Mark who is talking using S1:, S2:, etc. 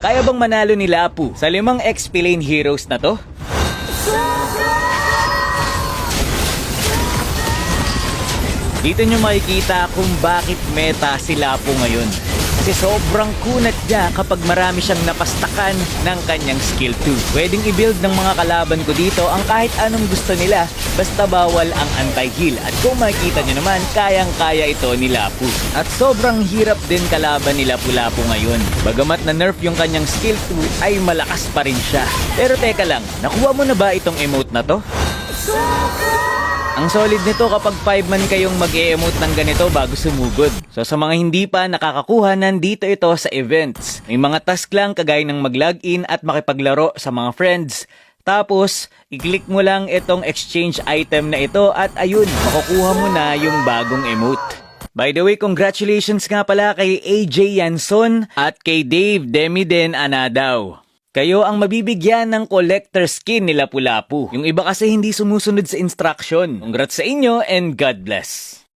S1: Kaya bang manalo ni Lapu sa 5 XP lane heroes na to? Dito nyo makikita kung bakit meta si Lapu ngayon. Kasi sobrang kunat niya kapag marami siyang napastakan ng kanyang skill 2. Pwedeng i-build ng mga kalaban ko dito ang kahit anong gusto nila basta bawal ang anti-heal. At kung makikita nyo naman, kayang-kaya ito ni Lapu. At sobrang hirap din kalaban ni Lapu-Lapu ngayon. Bagamat na nerf yung kanyang skill 2 ay malakas pa rin siya. Pero teka lang, nakuha mo na ba itong emote na to? Ang solid nito kapag 5-man kayong mag-e-emote ng ganito bago sumugod. So sa mga hindi pa nakakakuha, nandito ito sa events. May mga task lang kagaya ng mag-login at makipaglaro sa mga friends. Tapos, i-click mo lang itong exchange item na ito at ayun, makukuha mo na yung bagong emote. By the way, congratulations nga pala kay AJ Yanson at kay Dave Demiden Anadaw. Kayo ang mabibigyan ng collector skin ni Lapu-Lapu. Yung iba kasi hindi sumusunod sa instruction. Congrats sa inyo and God bless.